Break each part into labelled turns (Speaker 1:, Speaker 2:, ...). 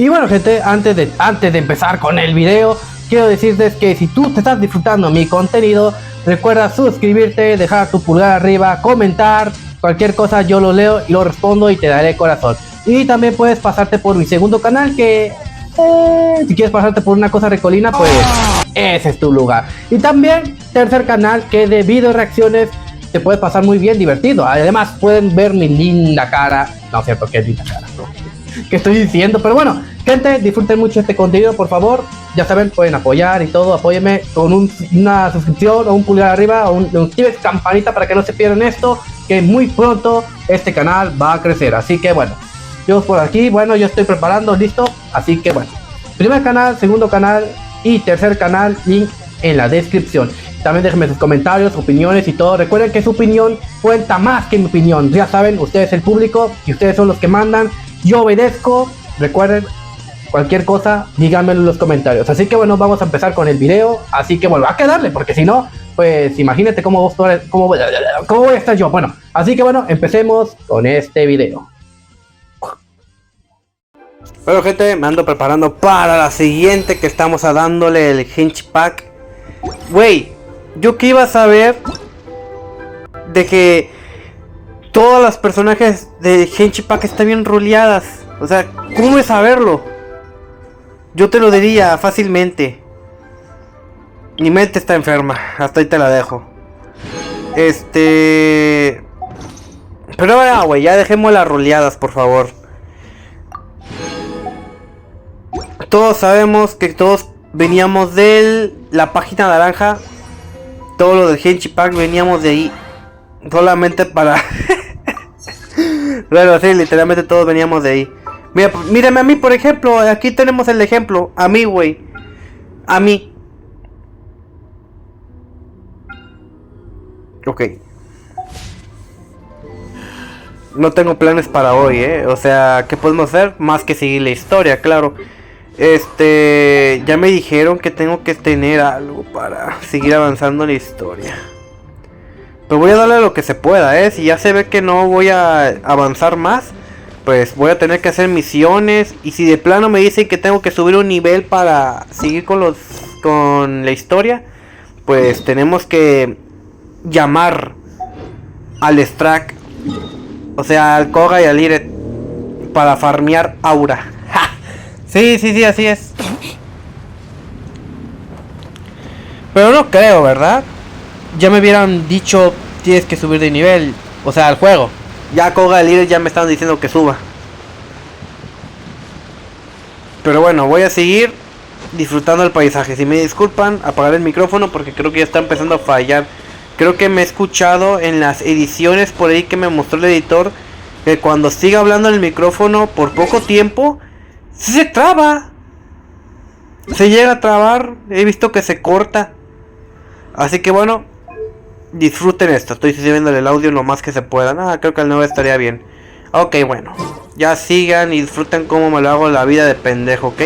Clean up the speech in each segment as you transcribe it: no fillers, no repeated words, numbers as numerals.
Speaker 1: Y bueno, gente, antes de empezar con el video, quiero decirles que si tú te estás disfrutando mi contenido, recuerda suscribirte, dejar tu pulgar arriba, comentar, cualquier cosa yo lo leo y lo respondo y te daré corazón. Y también puedes pasarte por mi segundo canal que... si quieres pasarte por una cosa recolina, pues ese es tu lugar. Y también tercer canal que de video reacciones te puedes pasar muy bien, divertido. Además pueden ver mi linda cara. No es cierto, que linda cara, ¿no? Que estoy diciendo, pero bueno, gente, disfruten mucho este contenido, por favor. Ya saben, pueden apoyar y todo, apóyenme con una suscripción o un pulgar arriba o activen campanita para que no se pierdan esto, que muy pronto este canal va a crecer. Así que bueno, yo por aquí, bueno, yo estoy preparando, listo. Así que bueno, primer canal, segundo canal y tercer canal, link en la descripción. También déjenme sus comentarios, opiniones y todo. Recuerden que su opinión cuenta más que mi opinión. Ya saben, ustedes el público y ustedes son los que mandan. Yo obedezco. Recuerden, cualquier cosa, díganmelo en los comentarios. Así que bueno, vamos a empezar con el video. Así que bueno, hay que darle, porque si no, pues imagínate cómo voy a estar yo. Bueno, así que bueno, empecemos con este video. Bueno, gente, me ando preparando para la siguiente, que estamos a dándole el Henchii Pack. Güey, yo que iba a saber de que todas las personajes de Henchii Pack están bien roleadas. O sea, ¿cómo es saberlo? Yo te lo diría fácilmente. Mi mente está enferma, hasta ahí te la dejo. Pero ahora, güey, ya dejemos las roleadas, por favor. Todos sabemos que todos veníamos de la página naranja. Todo lo del Henchii Pack veníamos de ahí. Solamente para... Bueno, sí, literalmente todos veníamos de ahí. Mira, mírame a mí, por ejemplo. Aquí tenemos el ejemplo. A mí, güey. A mí. Ok. No tengo planes para hoy, O sea, ¿qué podemos hacer? Más que seguir la historia, claro. Ya me dijeron que tengo que tener algo para seguir avanzando en la historia. Pero voy a darle lo que se pueda, Si ya se ve que no voy a avanzar más, pues voy a tener que hacer misiones. Y si de plano me dicen que tengo que subir un nivel para seguir con la historia, pues tenemos que llamar al Strack, o sea, al Koga y al Liret, para farmear aura. Sí, así es. Pero no creo, ¿verdad? Ya me hubieran dicho, tienes que subir de nivel, o sea, al juego. Ya Koga y Liret ya me estaban diciendo que suba. Pero bueno, voy a seguir disfrutando el paisaje. Si me disculpan, apagaré el micrófono porque creo que ya está empezando a fallar. Creo que me he escuchado en las ediciones por ahí que me mostró el editor, que cuando siga hablando en el micrófono por poco tiempo, se traba. Se llega a trabar. He visto que se corta. Así que bueno, disfruten esto. Estoy subiendo el audio lo más que se pueda. Creo que el nuevo estaría bien. Ok, bueno. Ya sigan y disfruten cómo me lo hago la vida de pendejo, ¿ok?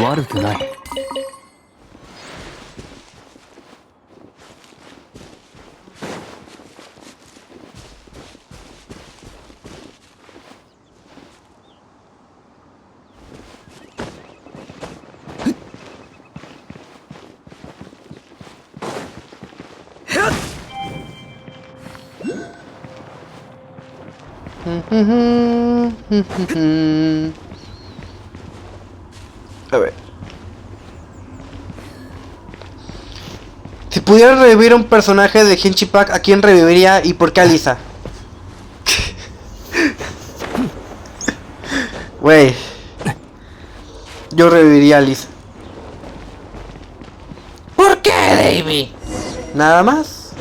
Speaker 2: 悪くない。
Speaker 3: A ver. Si pudiera revivir a un personaje de Genshin Impact, ¿a quién reviviría y por qué a Lisa? Wey. Yo reviviría a Lisa. ¿Por qué, Davey? Nada más.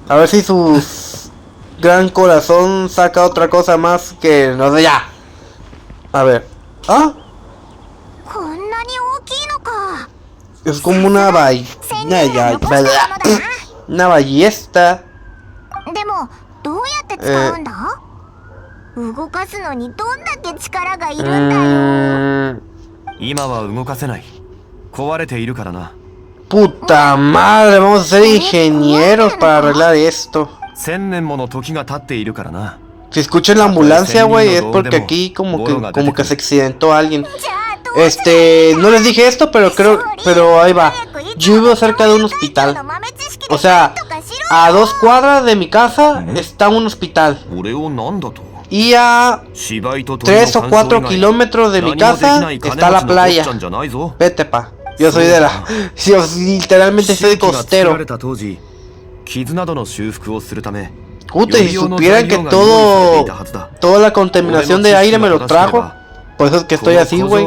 Speaker 3: A ver si su gran corazón saca otra cosa más que no sé ya. A ver. ¿Ah? Es como una una ballesta. Puta madre, vamos a ser ingenieros para arreglar esto. Si escuchan la ambulancia, güey, es porque aquí como que se accidentó alguien. No les dije esto, pero ahí va. Yo vivo cerca de un hospital. O sea, a 2 cuadras de mi casa está un hospital. Y a 3 o 4 kilómetros de mi casa está la playa. Vete, pa. Yo soy de la... Yo literalmente soy costero. Puta, si supieran que toda la contaminación de aire me lo trajo. Por eso es que estoy así, güey.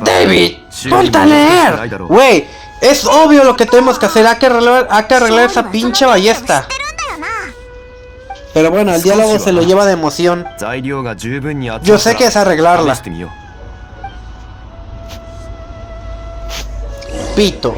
Speaker 3: David, ponte a leer. Güey, es obvio lo que tenemos que hacer. Hay que arreglar esa pinche ballesta. Pero bueno, el diálogo se lo lleva de emoción. Yo sé que es arreglarla. Pito.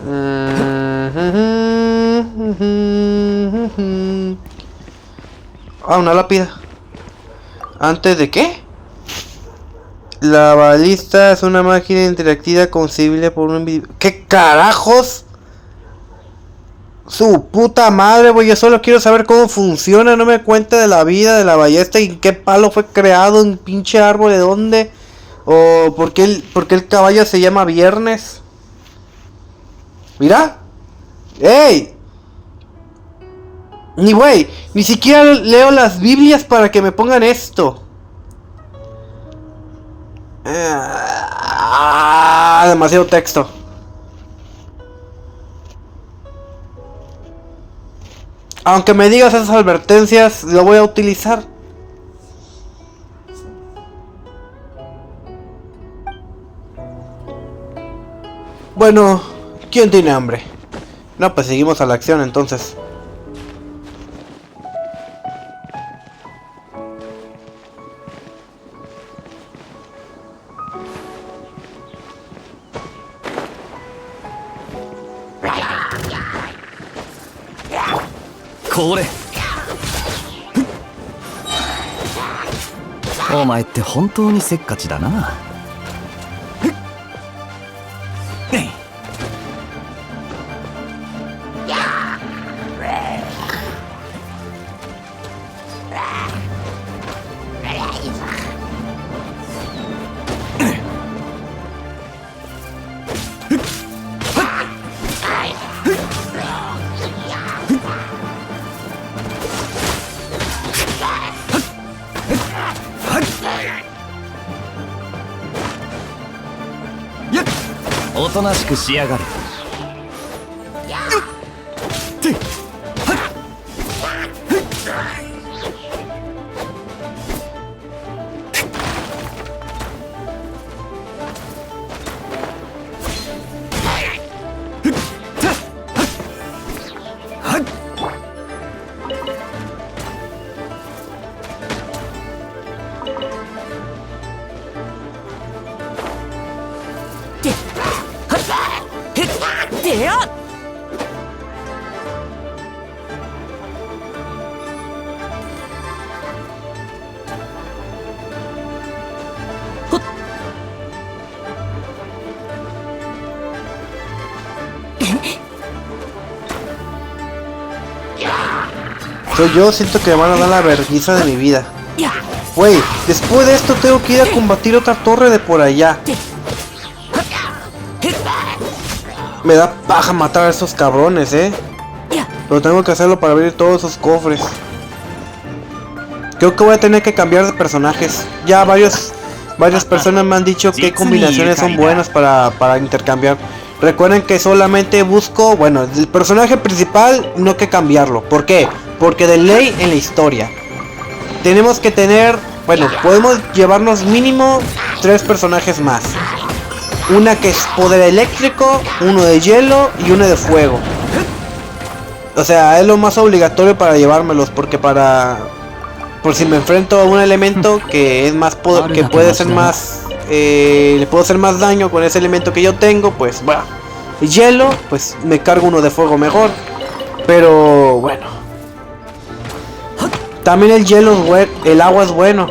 Speaker 3: Ah, una lápida. ¿Antes de qué? La balista es una máquina interactiva concebible por un... ¿Qué carajos? Su puta madre, güey. Yo solo quiero saber cómo funciona. No me cuenta de la vida de la ballesta y en qué palo fue creado. Un pinche árbol de dónde. O por qué el caballo se llama Viernes. Mira. ¡Ey! Ni siquiera leo las Biblias para que me pongan esto. Demasiado texto. Aunque me digas esas advertencias, lo voy a utilizar. Bueno, ¿quién tiene hambre? No, pues seguimos a la acción entonces.
Speaker 2: ¡Corre! お前って本当にせっかちだな。おとなしくしやがれ。
Speaker 3: Yo siento que me van a dar la vergüenza de mi vida. Güey, después de esto tengo que ir a combatir otra torre de por allá. Me da paja matar a esos cabrones, pero tengo que hacerlo para abrir todos esos cofres. Creo que voy a tener que cambiar de personajes. Ya varias personas me han dicho qué combinaciones son buenas para intercambiar. Recuerden que solamente busco, bueno, el personaje principal no hay que cambiarlo. ¿Por qué? Porque de ley en la historia tenemos que tener, bueno, podemos llevarnos mínimo 3 personajes más. Una que es poder eléctrico, uno de hielo y uno de fuego. O sea, es lo más obligatorio para llevármelos, porque por si me enfrento a un elemento que es más que puede ser más, le puedo hacer más daño con ese elemento que yo tengo, pues bueno, hielo, pues me cargo uno de fuego mejor. Pero bueno, también el hielo es bueno, el agua es bueno,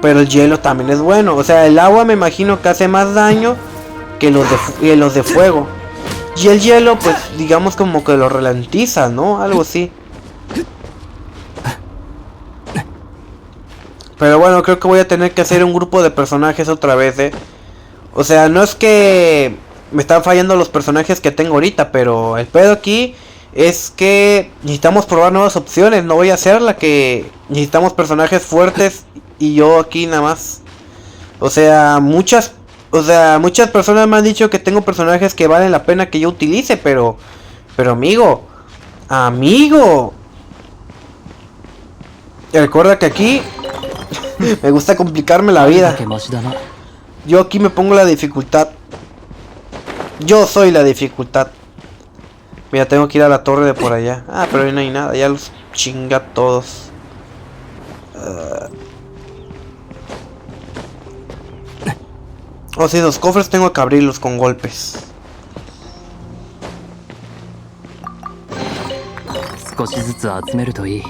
Speaker 3: pero el hielo también es bueno. O sea, el agua me imagino que hace más daño que los de fuego. Y el hielo, pues digamos como que lo ralentiza, ¿no? Algo así. Pero bueno, creo que voy a tener que hacer un grupo de personajes otra vez, O sea, no es que me están fallando los personajes que tengo ahorita, pero el pedo aquí es que necesitamos probar nuevas opciones. No voy a hacer la que necesitamos personajes fuertes y yo aquí nada más. O sea, muchas personas me han dicho que tengo personajes que valen la pena que yo utilice, pero amigo, recuerda que aquí me gusta complicarme la vida. Yo aquí me pongo la dificultad. Yo soy la dificultad. Mira, tengo que ir a la torre de por allá. Ah, pero ahí no hay nada, ya los chinga todos. O sea, los cofres tengo que abrirlos con golpes.
Speaker 2: 少しずつ集めるといい。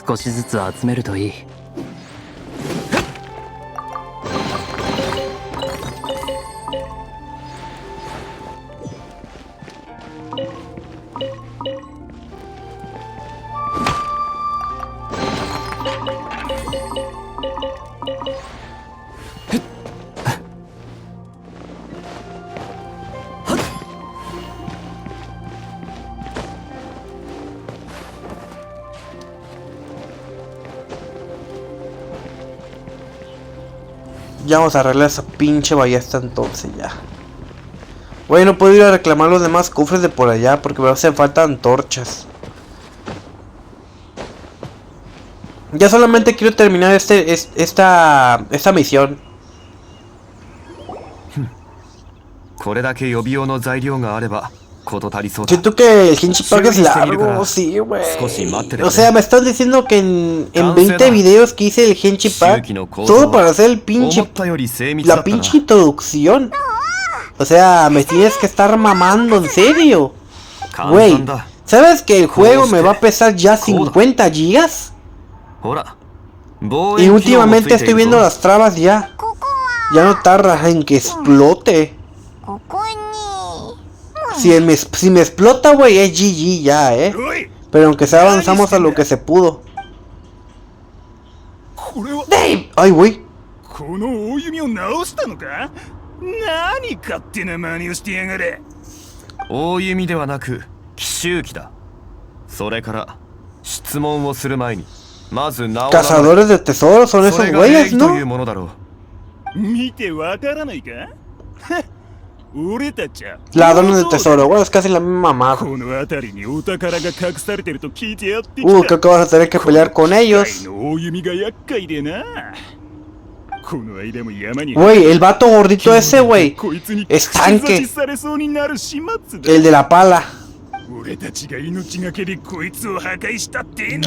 Speaker 2: 少しずつ集めるといい。
Speaker 3: Ya vamos a arreglar esa pinche ballesta entonces ya. Güey, no puedo ir a reclamar los demás cofres de por allá porque me hacen falta antorchas. Ya solamente quiero terminar esta misión. Siento que el Henshin Park es largo, sí, güey. O sea, me están diciendo que en 20 videos que hice el Henshin Park, todo para hacer la pinche introducción. O sea, me tienes que estar mamando, en serio. Güey, ¿sabes que el juego me va a pesar ya 50 gigas? Y últimamente estoy viendo las trabas ya. Ya no tarda en que explote. Si me explota, güey, es GG ya, Pero aunque sea avanzamos a lo que se pudo. ¡Dave! ¡Ay, güey! Cazadores de tesoros son esos güeyes, ¿no? Ladrones de tesoro, bueno, es casi la misma mamada. Creo que vas a tener que pelear con ellos. Güey, el vato gordito ese, güey, es tanque. El de la pala.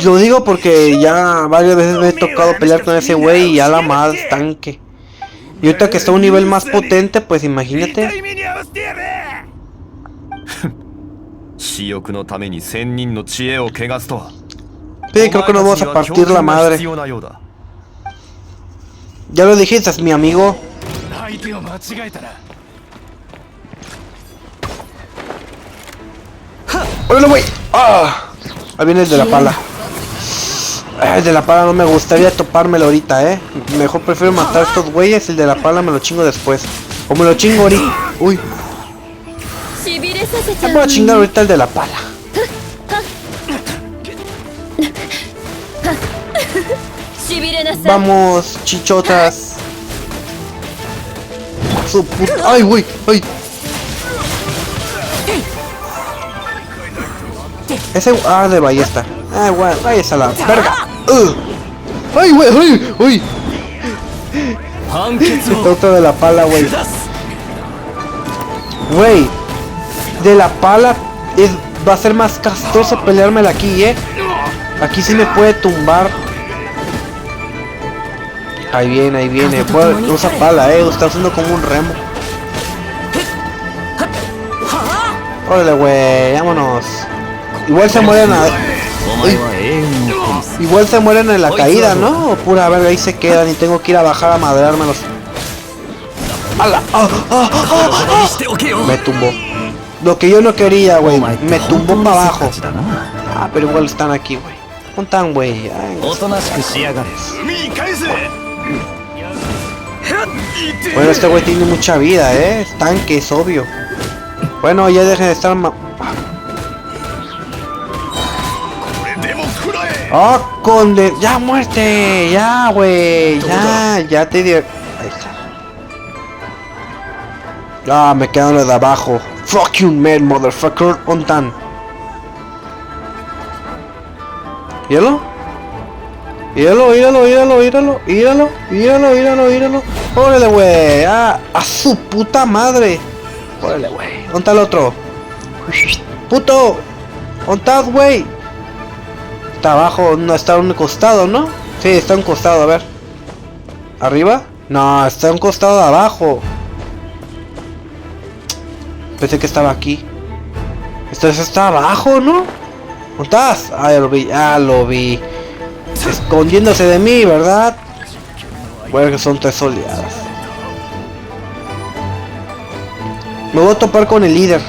Speaker 3: Lo digo porque ya varias veces me he tocado pelear con ese güey y ya la más tanque. Y ahorita que está a un nivel más potente, pues imagínate. Sí, creo que nos vamos a partir la madre. Ya lo dijiste, es mi amigo. ¡Órale, güey! ¡Ah! Ahí viene el de la pala. El de la pala no me gustaría topármelo ahorita, Mejor prefiero matar a estos güeyes. El de la pala me lo chingo después. O me lo chingo ahorita. Uy. Me voy a chingar ahorita el de la pala. Vamos, chichotas. Su puta. ¡Ay, güey! ¡Ay! Ese... de ballesta. Güey, váyase a la verga. ¡Ay, güey! ¡Ay! ¡Uy! Otro de la pala, güey. Güey, de la pala va a ser más castroso peleármela aquí, Aquí sí me puede tumbar. Ahí viene. Usa pala, está usando como un remo. Órale, güey, vámonos. Igual se mueren igual se mueren en la caída, ¿no? O pura verga, ahí se quedan y tengo que ir a bajar a madreármelos. ¡Hala! Me tumbó. Lo que yo no quería, güey. Me tumbó para abajo. Pero igual están aquí, güey. ¿Dónde están, güey? Bueno, este güey tiene mucha vida, Es tanque, es obvio. Bueno, ya dejen de estar... ¡Ya muerte! ¡Ya, güey! ¡Ya te di... Ahí está. Me quedan los de abajo. ¡Fuck you, man, motherfucker! ¿Dónde están? ¿Hielo? Míralo, míralo, míralo, míralo, míralo, míralo, míralo, míralo. Órale, güey. Ah, a su puta madre. Órale, güey. ¿Dónde está el otro? ¡Puto! ¿Dónde estás, güey? Está abajo, no, está a un costado, ¿no? Sí, está a un costado, a ver. ¿Arriba? No, está a un costado de abajo. Pensé que estaba aquí. Esto está abajo, ¿no? ¿Dónde estás? Ah, ya lo vi, ya lo vi. Escondiéndose de mí, ¿verdad? Bueno, que son 3 oleadas. Me voy a topar con el líder.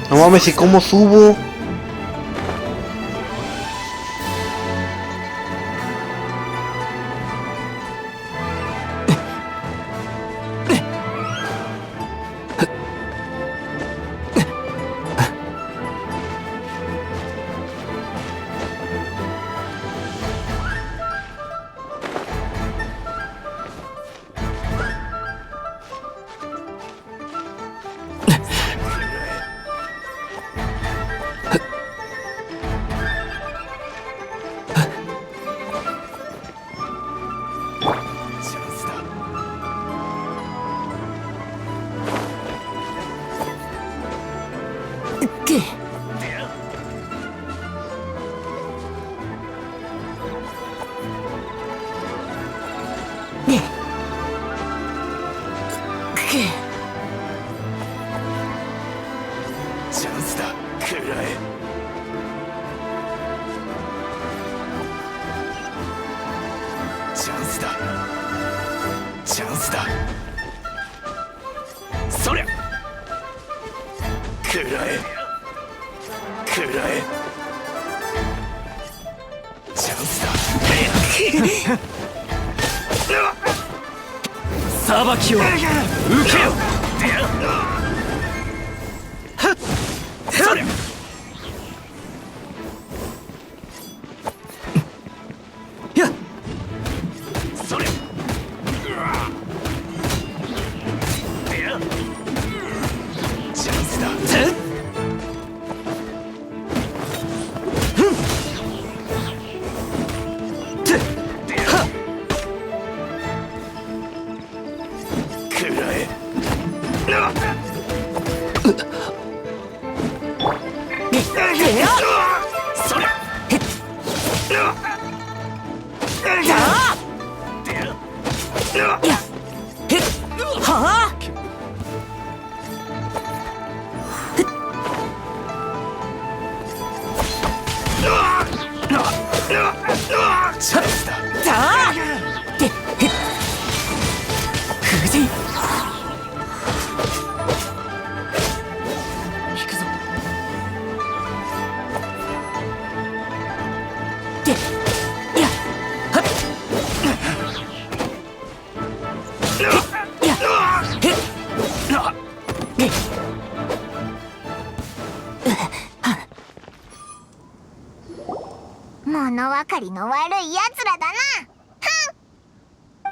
Speaker 3: No mames, ¿y cómo subo?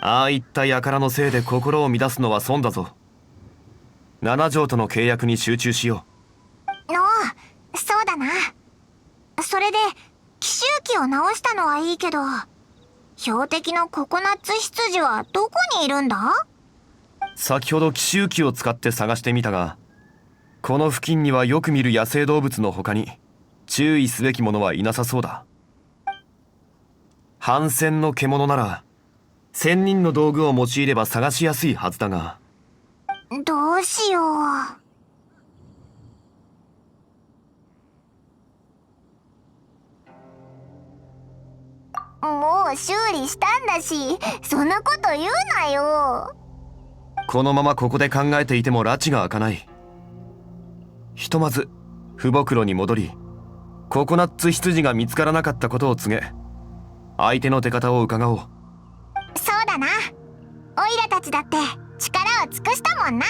Speaker 4: ああいった輩のせいで心を乱すのは損だぞ。七条との契約に集中しよ
Speaker 5: おう、そうだな。それで奇襲機を直したのはいいけど、標的のココナッツ羊はどこにいるんだ？
Speaker 4: 先ほど奇襲機を使って探してみたが、この付近にはよく見る野生動物の他に注意すべきものはいなさそうだ。反戦の獣なら千人の道具を用いれば探しやすいはずだが。
Speaker 5: どうしよう。もう修理したんだし、そんなこと言うなよ。
Speaker 4: このままここで考えていても埒が明かない。ひとまず父母に戻り、ココナッツ羊が見つからなかったことを告げ、相手の出方を伺おう。
Speaker 5: そうだな。オイラたちだって力を尽くしたもんな。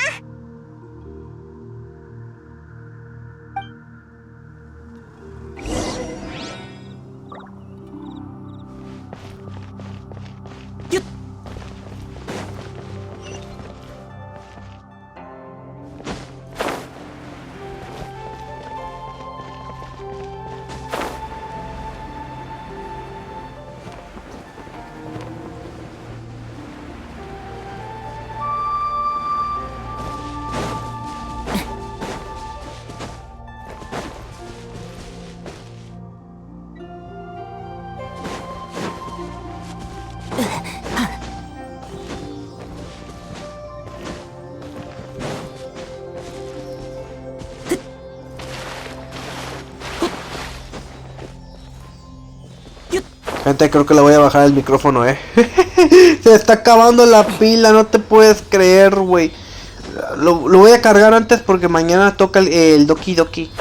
Speaker 3: Gente, creo que le voy a bajar el micrófono, Se está acabando la pila, no te puedes creer, güey. Lo voy a cargar antes porque mañana toca el Doki Doki.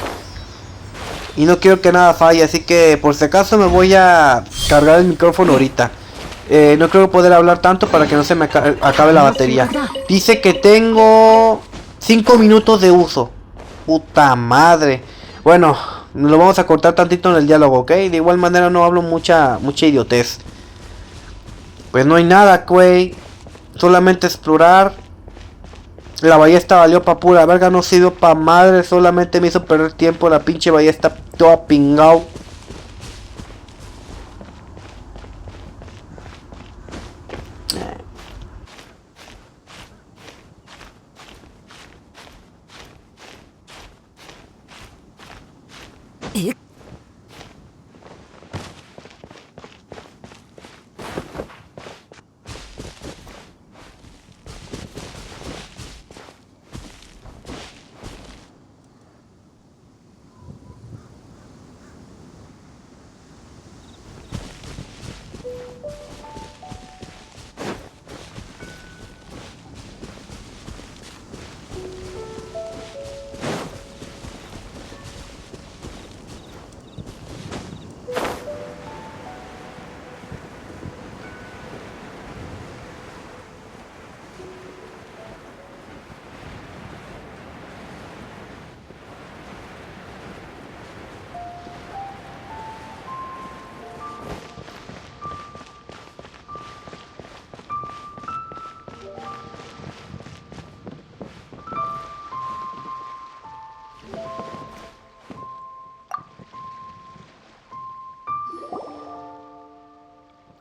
Speaker 3: Y no quiero que nada falle, así que por si acaso me voy a cargar el micrófono ahorita. No creo poder hablar tanto para que no se me acabe la batería. Dice que tengo 5 minutos de uso. Puta madre. Bueno, lo vamos a cortar tantito en el diálogo, ¿ok? De igual manera no hablo mucha idiotez. Pues no hay nada, güey. Solamente explorar. La ballesta valió pa' pura verga, no sirvió pa' madre. Solamente me hizo perder tiempo la pinche ballesta toda pingao.
Speaker 6: ¿Eh?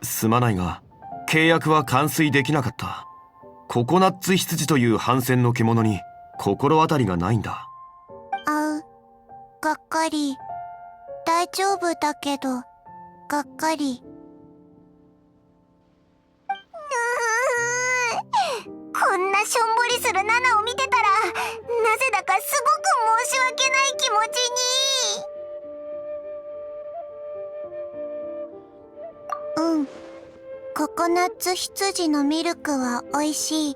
Speaker 4: すまないが、契約は完遂できなかった。ココナッツ羊という反戦の獣に心当たりがないんだ。
Speaker 5: がっかり。大丈夫だけど、がっかり。こんなしょんぼりするナナを見てたら、なぜだかすごく申し訳ない気持ちに。ココナッツ羊のミルクは美味しい。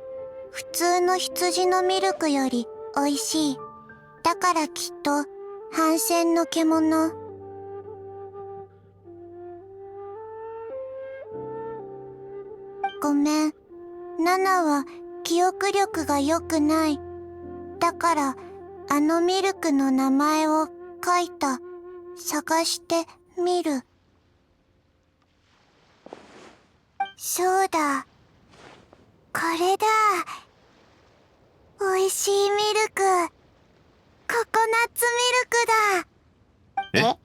Speaker 5: 普通の羊のミルクより美味しい。だからきっと反戦の獣。ごめん。ナナは記憶力が良くない。だからあのミルクの名前を書いた。探してみる。そうだ。これだ。美味しいミルク。ココナッツミルクだ。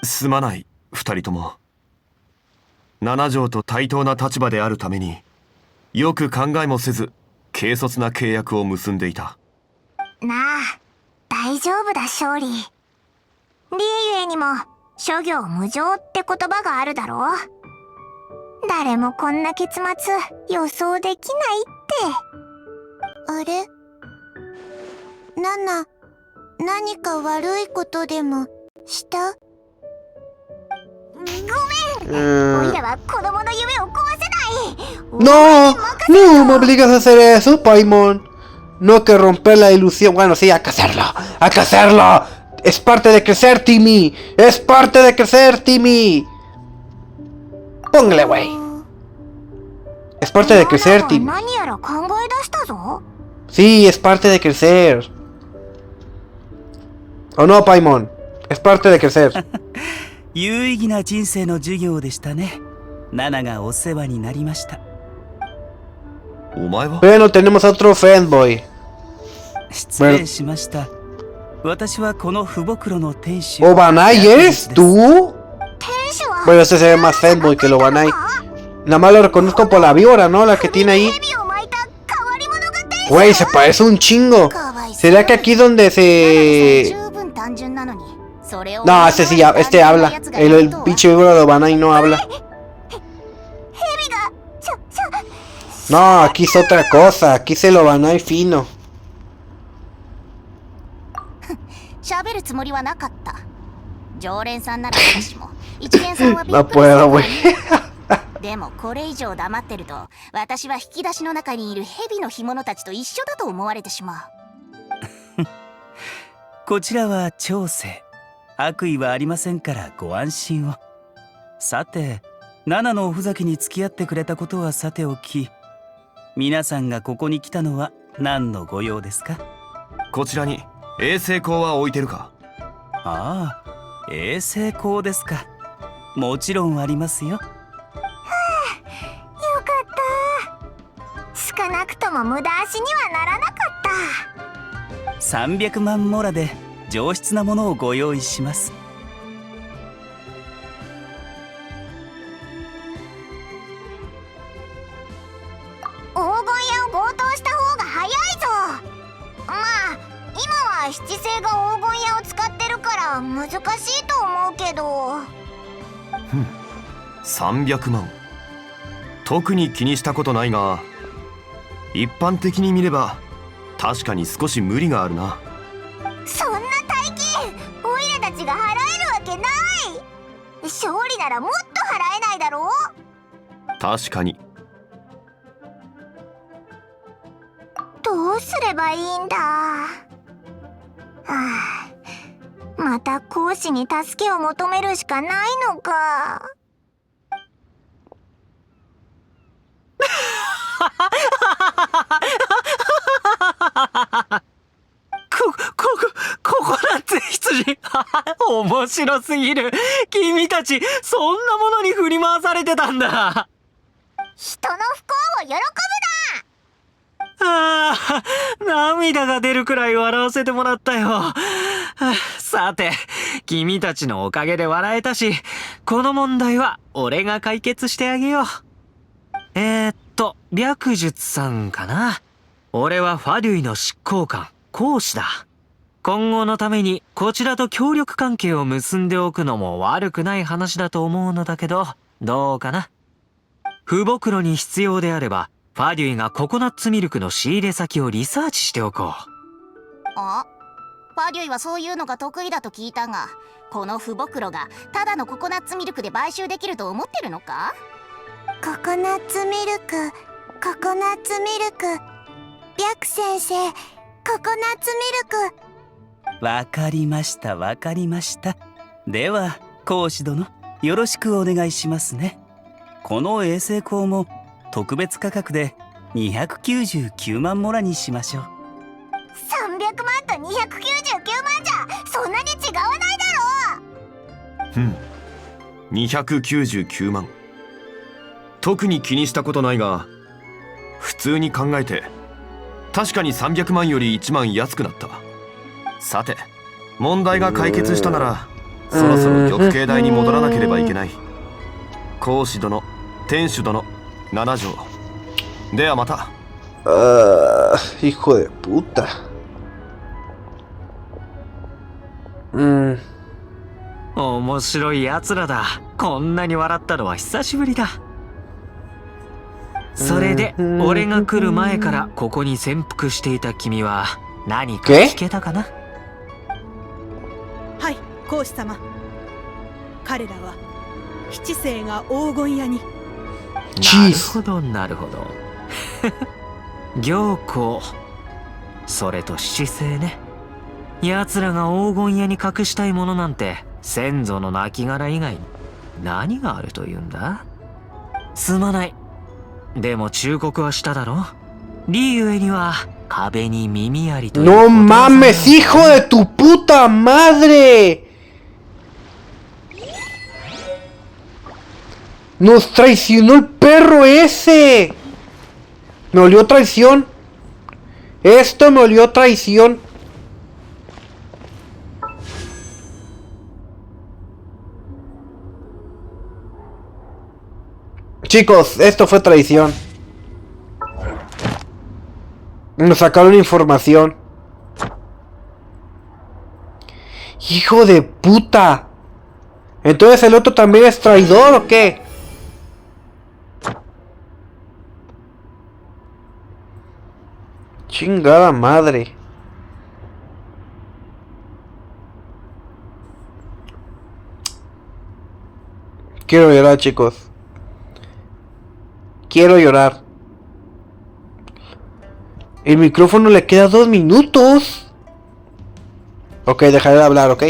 Speaker 4: すまない、二人とも。七条と対等な立場であるために、よく考えもせず軽率な契約を結んでいた。
Speaker 5: なあ、大丈夫だ勝利。リーユエにも諸行無常って言葉があるだろう。誰もこんな結末予想できないって。あれ？ナナ、何か悪いことでもした？ごめん、おいらは子供の夢を壊せない。
Speaker 3: No, no me obligas a hacer eso, Paimon. No que romper la ilusión. Bueno, sí, hay que hacerlo. Hay que hacerlo. Es parte de crecer, Timmy. Es parte de crecer, Timmy. Póngale, güey. Es parte de crecer, Timmy. Sí, es parte de crecer. ¿O no, Paimon? Es parte de crecer.
Speaker 6: 有意義な人生の授業でしたね。ナナがお世話になりました。
Speaker 4: お前は？
Speaker 3: Bueno, tenemos otro fanboy.
Speaker 6: 失礼しました。私はこの福袋の店主。
Speaker 3: ¿Obanai eres tú? Bueno, este se ve más fanboy que el Obanai. Nada más lo reconozco por la víbora, ¿no? La que tiene ahí. Güey, se parece un chingo. ¿Será que aquí donde se...? No, este sí, este habla. El pinche víbora de Obanai no habla. No, aquí es otra cosa. Aquí es el Obanai fino.
Speaker 5: るつもりはなかった。常連さんなら私も、一元さんはびっ
Speaker 3: No
Speaker 5: くりする
Speaker 3: puedo,
Speaker 5: わ
Speaker 3: güey.
Speaker 5: でもこれ以上黙ってると、私は引き出しの中にいる蛇の干物たちと一緒だと思われてしまう。
Speaker 6: こちらは長生。悪意はありませんからご安心を。さて、ナナのおふざけに付き合ってくれたことはさておき、皆さんがここに来たのは何のご用ですか？
Speaker 4: こちらに衛星光は置いてるか？
Speaker 6: ああ、衛星光ですか。もちろんありますよ。
Speaker 5: よかった。少なくとも無駄足にはならなかった。
Speaker 6: 300万モラで上質なものをご用意します。
Speaker 5: 黄金屋を強盗した方が早いぞ。まあ今は七星が黄金屋を使ってるから難しいと思うけど。
Speaker 4: 300万。特に気にしたことないが、一般的に見れば確かに少し無理があるな。
Speaker 5: そんな大金オイラたちが払えるわけない。勝利ならもっと払えないだろう。
Speaker 4: 確かに。
Speaker 5: どうすればいいんだ。また講師に助けを求めるしかないのか。
Speaker 6: ココナッツ羊面白すぎる。君たちそんなものに振り回されてたんだ。
Speaker 5: 人の不幸を喜ぶ
Speaker 6: ああ、涙が出るくらい笑わせてもらったよ。さて、君たちのおかげで笑えたし、この問題は俺が解決してあげよう。白術さんかな。俺はファデュイの執行官、講師だ。今後のためにこちらと協力関係を結んでおくのも悪くない話だと思うのだけど、どうかな。不袋に必要であれば、ファデュイがココナッツミルクの仕入れ先をリサーチしておこう。
Speaker 5: あ、ファデュイはそういうのが得意だと聞いたが、この不袋がただのココナッツミルクで買収できると思ってるのか？ココナッツミルク、ココナッツミルク、白先生、ココナッツミルク。
Speaker 6: わかりました、わかりました。では、講師殿、よろしくお願いしますね。この衛星光も特別価格で299万モラにしましょう。
Speaker 5: 300万と299万じゃそんなに違わないだろう。
Speaker 4: 299万。特に気にしたことないが、普通に考えて確かに300万より1万安くなった。さて、問題が解決したならそろそろ玉形台に戻らなければいけない。講師殿、天守殿、七条。ではまた。
Speaker 3: Hijo de puta.
Speaker 6: 面白いやつらだ。こんなに笑ったのは久しぶりだ。それで、俺が来る前からここに潜伏していた君は何か聞けたかな？
Speaker 7: はい、講師様。彼らは七星が黄金屋に。
Speaker 6: なるほど、なるほど。行幸、それと七星ね。奴らが黄金屋に隠したいものなんて先祖の亡骸以外に何があるというんだ？すまない。でも忠告はしただろ。リーユエには壁に耳ありということ。
Speaker 3: No mames, hijo de tu puta madre. Nos traicionó el perro ese. Me olió traición. Esto me olió traición. Chicos, esto fue traición. Nos sacaron información. Hijo de puta. Entonces el otro también es traidor ¿o qué? Chingada madre. Quiero llorar, chicos. Quiero llorar. El micrófono le queda 2 minutos. Ok, dejaré de hablar, ¿ok?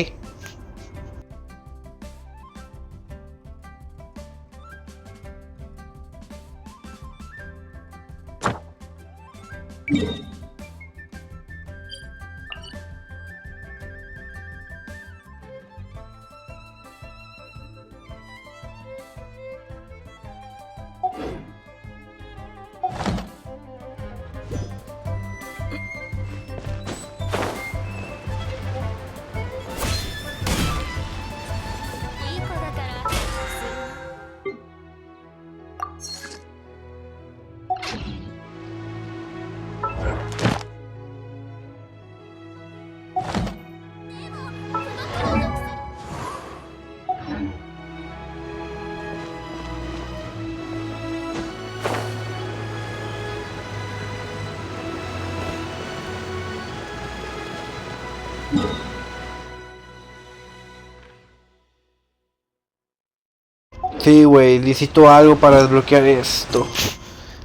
Speaker 3: Sí, güey, necesito algo para desbloquear esto.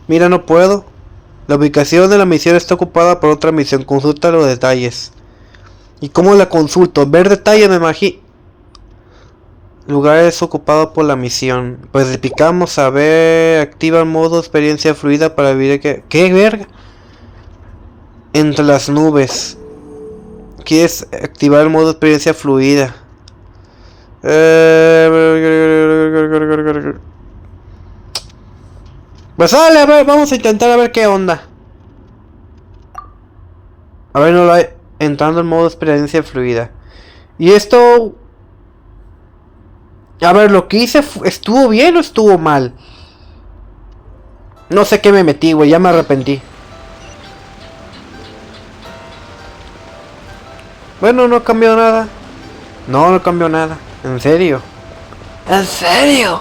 Speaker 3: Mira, no puedo. La ubicación de la misión está ocupada por otra misión. Consulta los detalles. ¿Y cómo la consulto? Ver detalles, me imagino. Lugar es ocupado por la misión. Pues le picamos a ver. Activa el modo experiencia fluida para vivir que... ¿Qué verga? Entre las nubes. ¿Quieres activar el modo experiencia fluida? Pues sale, a ver, vamos a intentar a ver qué onda. A ver, no lo hay. Entrando en modo experiencia fluida. Y esto... A ver, lo que hice ¿estuvo bien o estuvo mal? No sé qué me metí, güey, ya me arrepentí. Bueno, no cambió nada. No cambió nada. ¿En serio? ¿En serio?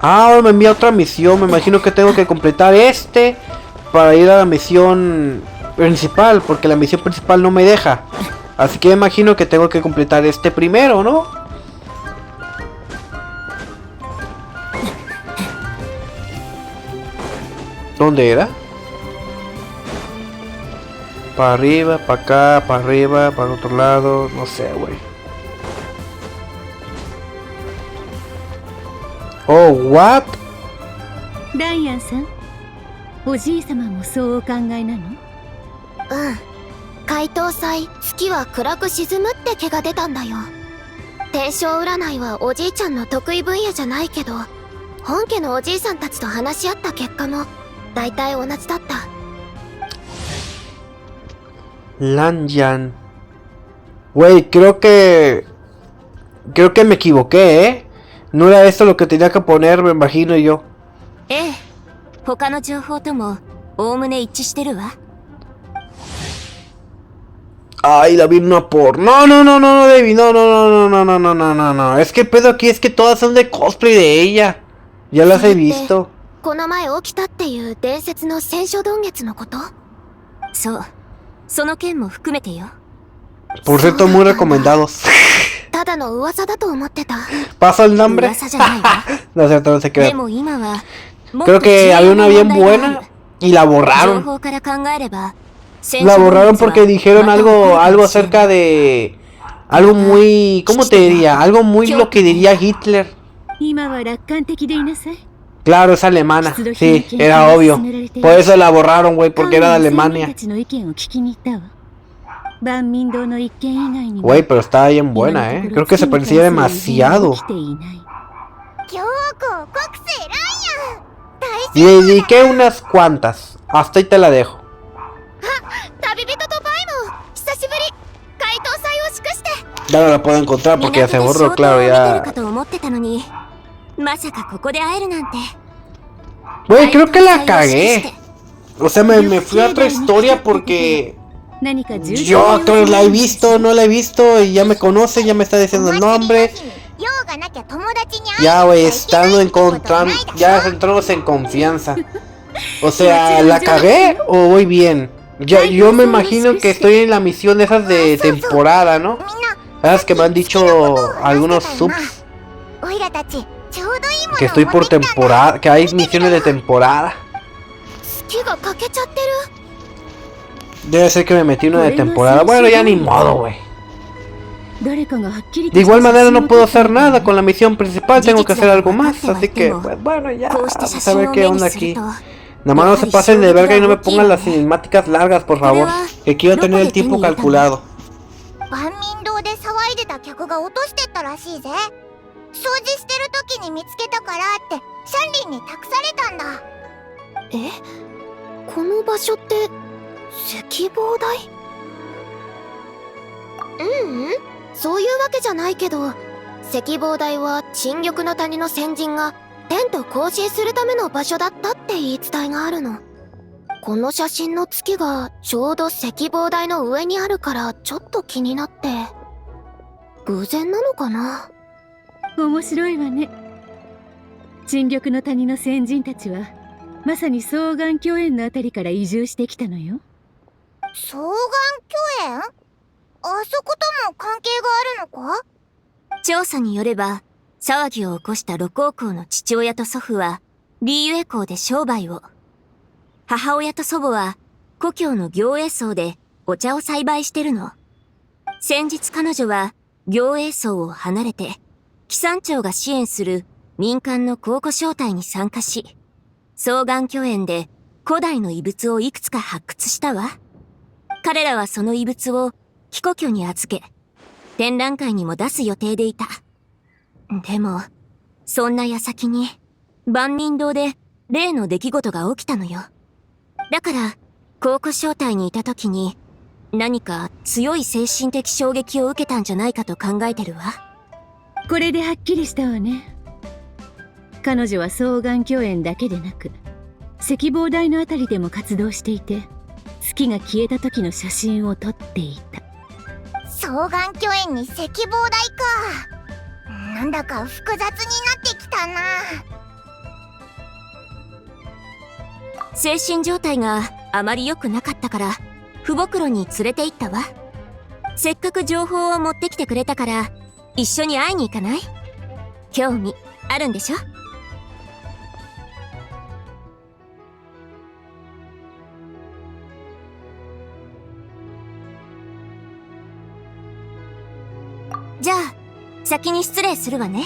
Speaker 3: Ah, ahora me envía otra misión. Me imagino que tengo que completar para ir a la misión principal, porque la misión principal no me deja. Así que me imagino que tengo que completar primero, ¿no? ¿Dónde era? Para arriba, para acá, para arriba, para el otro lado, no sé, güey. Oh, what?
Speaker 8: ダイアンさん、おじい様もそうお考えなの？
Speaker 5: 怪盗祭、月は暗く沈むって気が出たんだよ。天正占いはおじいちゃんの得意分野じゃないけど、本家のおじいさんたちと話し合った結果も大体同じだった。
Speaker 3: Lanyan. Güey, creo que me equivoqué, ¿eh? No era esto lo que tenía que poner, me imagino yo.
Speaker 5: 他の情報ともおおむね一致してるわ。
Speaker 3: Ay, David, no por. No, David, no. Es que el pedo aquí es que todas son de cosplay de ella. Ya las he visto.
Speaker 5: この前起きたっていう伝説の戦書洞月のこと？そう。その件も含めてよ。
Speaker 3: Por cierto, muy recomendados.
Speaker 5: ただの噂だと思ってた。
Speaker 3: ¿Paso el nombre? No es cierto, no se crea. Creo que había una bien buena y la borraron. La borraron porque dijeron algo acerca de... Algo muy... ¿Cómo te diría? Algo muy lo que diría Hitler. Claro, es alemana. Sí, era obvio. Por eso la borraron, güey, porque era de Alemania. Güey, pero estaba bien buena, ¿eh? Creo que se parecía demasiado. Y le dediqué unas cuantas. Hasta ahí te la dejo. Ya no la puedo encontrar porque ya se borró, claro, ya... Güey, creo que la cagué. O sea, me fui a otra historia porque... Yo la he visto, no la he visto y ya me conoce, ya me está diciendo el nombre. Ya, güey, estando encontrando, ya entramos en confianza. O sea, ¿la cagué o voy bien? Yo me imagino que estoy en la misión de esas de temporada, ¿no? Esas que me han dicho algunos subs. Que estoy por temporada, que hay misiones de temporada. Debe ser que me metí una de temporada. Bueno, ya ni modo, güey. De igual manera no puedo hacer nada con la misión principal, tengo que hacer algo más, así que pues, bueno, ya vamos a ver qué onda aquí. Nada más no se pasen de verga y no me pongan las cinemáticas largas, por favor, que quiero tener el tiempo calculado.
Speaker 8: 面白いわね。沈玉の谷の先人たちはまさに双眼鏡園のあたりから移住してきたのよ。
Speaker 5: 双眼鏡園？あそことも関係があるのか？調査によれば、騒ぎを起こした六王公の父親と祖父は、リーユエ港で商売を。母親と祖母は、故郷の行栄荘でお茶を栽培してるの。先日彼女は、行栄荘を離れて、騎山庁が支援する民間の考古招待に参加し、双眼鏡園で古代の遺物をいくつか発掘したわ。彼らはその遺物を帰故郷に預け、展覧会にも出す予定でいた。でも、そんな矢先に、万人堂で例の出来事が起きたのよ。だから、考古招待にいた時に、何か強い精神的衝撃を受けたんじゃないかと考えてるわ。
Speaker 8: これではっきりしたわね。彼女は双眼鏡園だけでなく、赤坊台のあたりでも活動していて、月が消えた時の写真を撮っていた。
Speaker 5: 双眼鏡園に赤坊台か。なんだか複雑になってきたな。精神状態があまり良くなかったから、父母黒に連れて行ったわ。せっかく情報を持ってきてくれたから、一緒に会いに行かない？興味あるんでしょ？じゃあ、先に失礼するわね。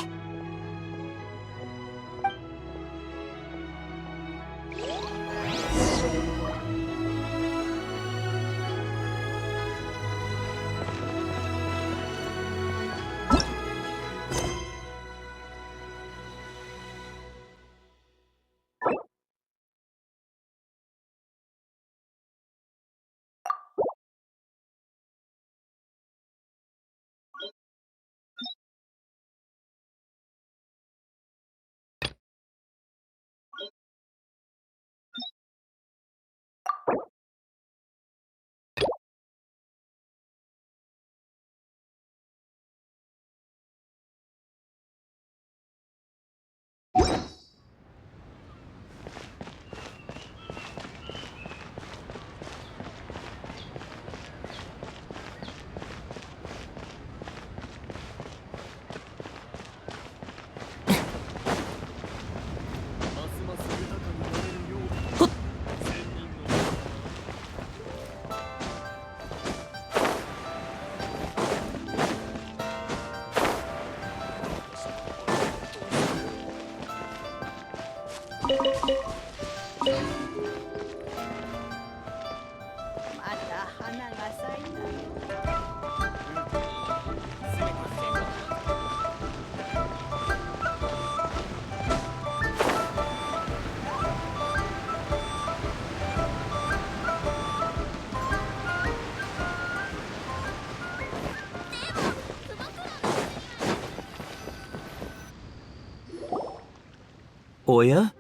Speaker 9: おや？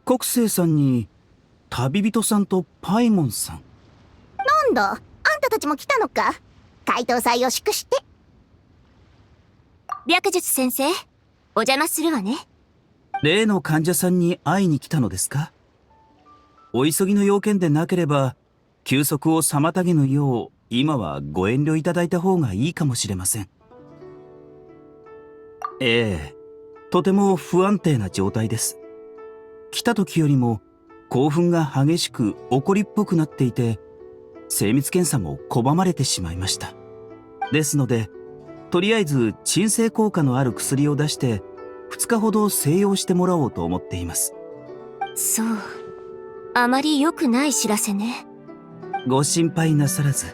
Speaker 9: 国生さんに旅人さんとパイモンさん。
Speaker 5: なんだ、あんたたちも来たのか。解答祭を祝して。白術先生、お邪魔するわね。
Speaker 9: 例の患者さんに会いに来たのですか？お急ぎの要件でなければ休息を妨げぬよう今はご遠慮いただいた方がいいかもしれません。ええ、とても不安定な状態です。来た時よりも興奮が激しく怒りっぽくなっていて、精密検査も拒まれてしまいました。ですので、とりあえず鎮静効果のある薬を出して2日ほど静養してもらおうと思っています。
Speaker 8: そう。あまり良くない知らせね。
Speaker 9: ご心配なさらず。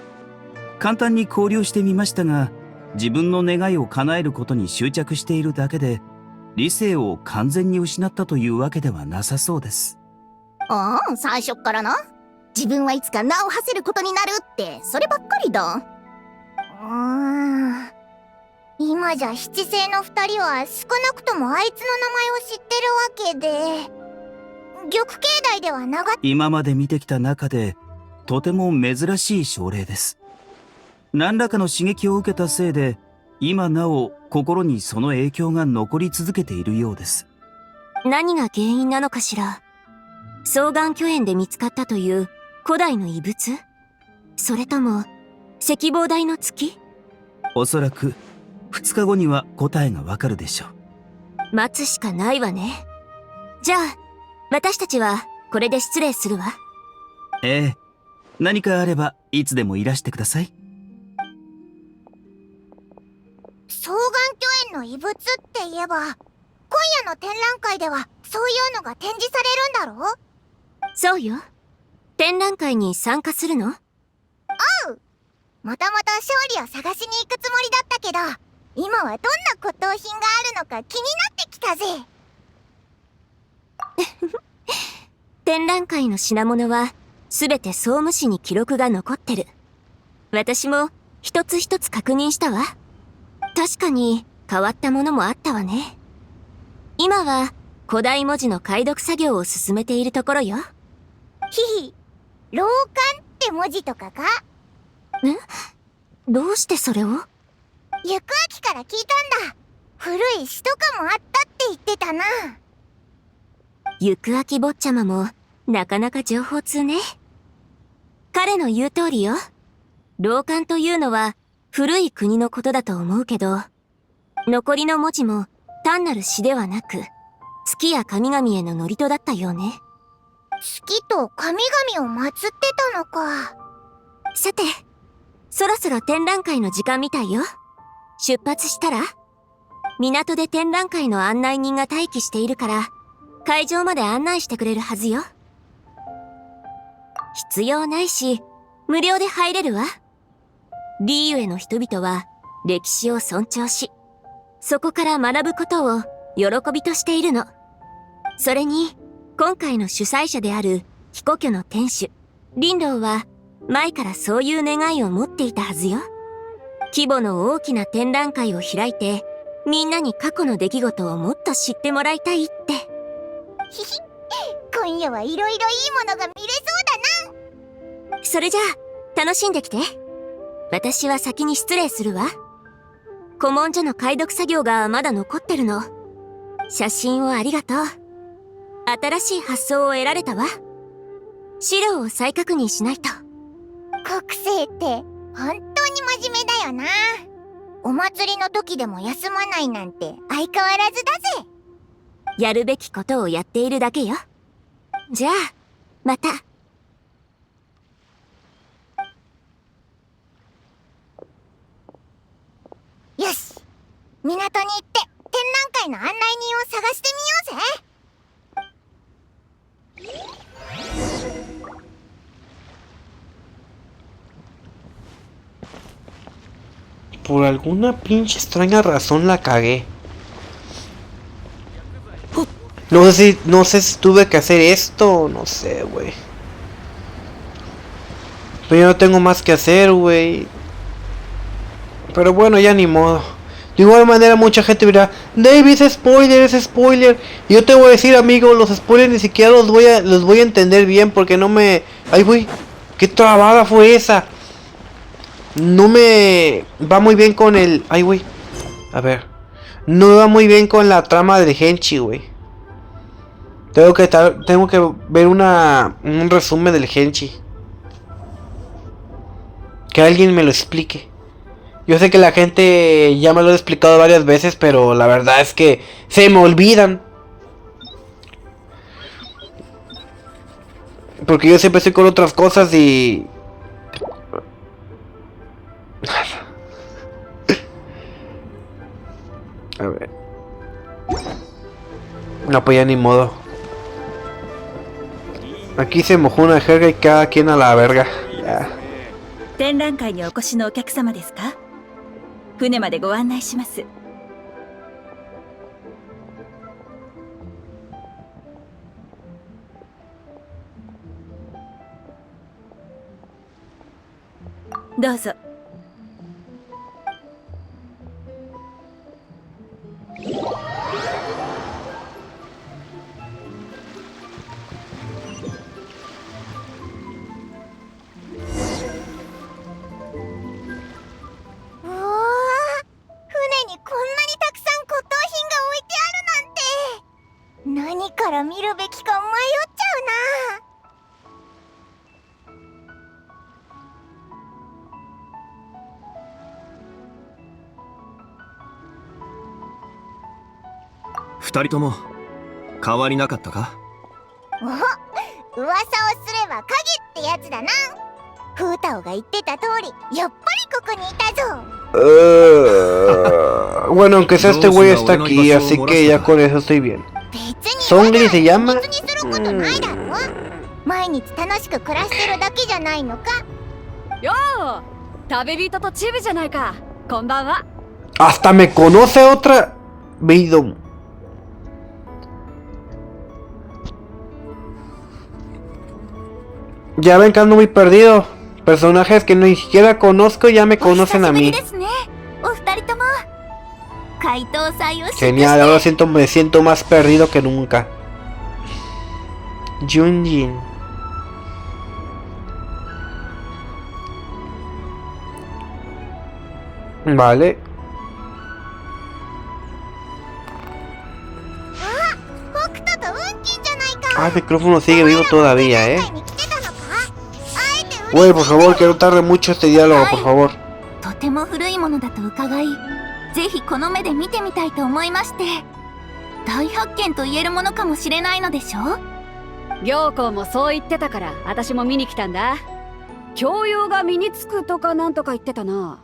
Speaker 9: 簡単に考慮してみましたが、自分の願いを叶えることに執着しているだけで、理性を完全に失ったというわけではなさそうです。
Speaker 5: ああ、最初っからな。自分はいつか名を馳せることになるって、そればっかりだ。今じゃ七星の二人は少なくともあいつの名前を知ってるわけで、玉境内では
Speaker 9: 今まで見てきた中でとても珍しい症例です。何らかの刺激を受けたせいで今なお心にその影響が残り続けているようです。
Speaker 8: 何が原因なのかしら。双眼巨炎で見つかったという古代の遺物？それとも赤望台の月？
Speaker 9: おそらく2日後には答えがわかるでしょう。
Speaker 8: 待つしかないわね。じゃあ私たちはこれで失礼するわ。
Speaker 9: ええ、何かあればいつでもいらしてください。
Speaker 5: 双眼巨炎の遺物って言えば、今夜の展覧会ではそういうのが展示されるんだろ？
Speaker 8: そうよ。展覧会に参加するの？
Speaker 5: もともと勝利を探しに行くつもりだったけど、今はどんな骨董品があるのか気になってきたぜ。
Speaker 8: 展覧会の品物はすべて総務誌に記録が残ってる。私も一つ一つ確認したわ。確かに変わったものもあったわね。今は古代文字の解読作業を進めているところよ。
Speaker 5: ひひ、老漢って文字とかか？
Speaker 8: どうしてそれを？
Speaker 5: 行く秋から聞いたんだ。古い詩とかもあったって言ってたな。
Speaker 8: 行く秋坊ちゃまもなかなか情報通ね。彼の言う通りよ。老漢というのは古い国のことだと思うけど、残りの文字も単なる詩ではなく、月や神々への祝詞だったようね。
Speaker 5: 月と神々を祀ってたのか。
Speaker 8: さて、そろそろ展覧会の時間みたいよ。出発したら？港で展覧会の案内人が待機しているから、会場まで案内してくれるはずよ。必要ないし、無料で入れるわ。リーユへの人々は歴史を尊重し、そこから学ぶことを喜びとしているの。それに、今回の主催者である貴古居の店主、林老は前からそういう願いを持っていたはずよ。規模の大きな展覧会を開いて、みんなに過去の出来事をもっと知ってもらいたいって。
Speaker 5: ひひ、今夜はいろいろいいものが見れそうだな。
Speaker 8: それじゃあ、楽しんできて。私は先に失礼するわ。古文書の解読作業がまだ残ってるの。写真をありがとう。新しい発想を得られたわ。資料を再確認しないと。
Speaker 5: 国生って本当に真面目だよな。お祭りの時でも休まないなんて相変わらずだぜ。
Speaker 8: やるべきことをやっているだけよ。じゃあ、また。
Speaker 5: よし、港に行って展覧会の案内人を探してみようぜ。
Speaker 3: Por alguna pinche extraña razón la cagué. No sé si tuve que hacer esto, no sé, güey. Pero yo no tengo más que hacer, güey. Pero bueno, ya ni modo. De igual manera mucha gente dirá, David, es spoiler. Y yo te voy a decir, amigo, los spoilers ni siquiera los voy a entender bien porque no me... Ay, güey, qué trabada fue esa. No me va muy bien con el... Ay, güey. A ver. No me va muy bien con la trama del Henchi, güey. Tengo que ver un resumen del Henchi. Que alguien me lo explique. Yo sé que la gente ya me lo ha explicado varias veces, pero la verdad es que se me olvidan. Porque yo siempre estoy con otras cosas y... A ver. No, pues ya ni modo. Aquí se mojó una jerga y cada quien a la verga. Ya.
Speaker 10: 展覧会にお越しのお客様ですか？船までご案内します。どうぞ。
Speaker 5: 何から見るべきか迷っちゃうな。
Speaker 4: 二人とも変わりなかったか？
Speaker 5: お、噂をすれば影ってやつだな。フータオが言ってた通り、やっぱりここにいたぞ。
Speaker 3: Bueno, aunque sea este güey está aquí, así que ya con eso estoy bien. ¿Songli se llama?
Speaker 5: 毎日楽しく暮らしてるだけじゃないのか。
Speaker 8: よー、旅人とチビじゃないか。こんばんは。
Speaker 3: Hasta me conoce otra Beidom. Ya ven que ando muy perdido. Personajes que ni siquiera conozco ya me conocen a mí. Genial, ahora me siento más perdido que nunca. Junjin. Vale. Ah, el micrófono sigue vivo todavía, Güey, por favor, que no tarde mucho este diálogo, por favor.
Speaker 5: とても古いものだと伺い、ぜひこの目で見てみたいと思いまして。大発見と言えるものかもしれないのでしょ？
Speaker 8: 行幸もそう言ってたから私も見に来たんだ。教養が身につくとかなんとか言ってたな。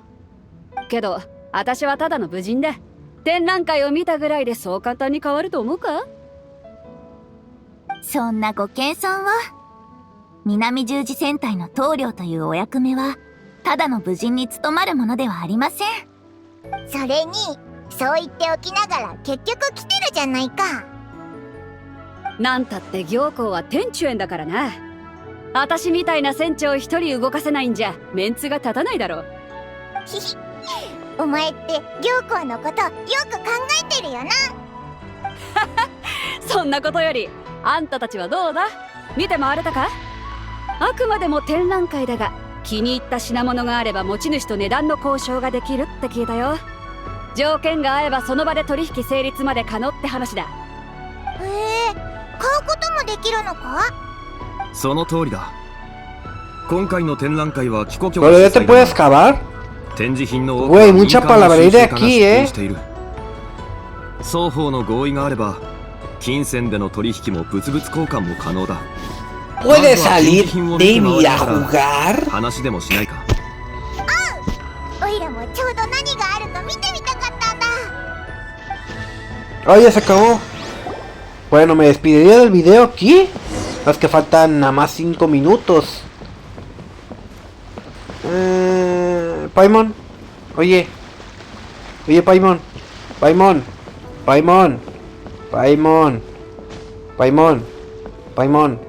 Speaker 8: けど私はただの武人だ。展覧会を見たぐらいでそう簡単に変わると思うか？
Speaker 5: そんなご謙遜を。南十字戦隊の棟梁というお役目はただの武人に務まるものではありません。それにそう言っておきながら結局来てるじゃないか。
Speaker 8: なんたって行幸は天中園だからな。私みたいな船長一人動かせないんじゃメンツが立たないだろう。
Speaker 5: ひひ、お前って行幸のことよく考えてるよな。
Speaker 8: そんなことよりあんたたちはどうだ？見て回れたか？あくまでも展覧会だが気に入った品物があれば持ち主と値段の交渉ができるって聞いたよ。条件が合えばその場で取引成立まで可能って話だ。
Speaker 5: へえ、買うこともできるのか？
Speaker 4: その通りだ。今回の展覧会は帰国許可
Speaker 3: ¿Pero ya te puedes cavar?
Speaker 4: 展示品の多く
Speaker 3: Güey,
Speaker 4: は
Speaker 3: mucha
Speaker 4: 民間の収
Speaker 3: palabrería
Speaker 4: 集家が
Speaker 3: aquí,
Speaker 4: 出展している。双方の合意があれば金銭での取引も物々交換も可能だ。
Speaker 3: ¿Puedes salir de mí a jugar?
Speaker 4: 話でもしないか。
Speaker 5: おいらもちょうど何があるか見てみたかったんだ。
Speaker 3: Oh, ya se acabó. Bueno, me despediría del video aquí. Es que faltan nada más 5 minutos. Paimon. Oye. Oye, Paimon. Paimon. Paimon. Paimon. Paimon. Paimon.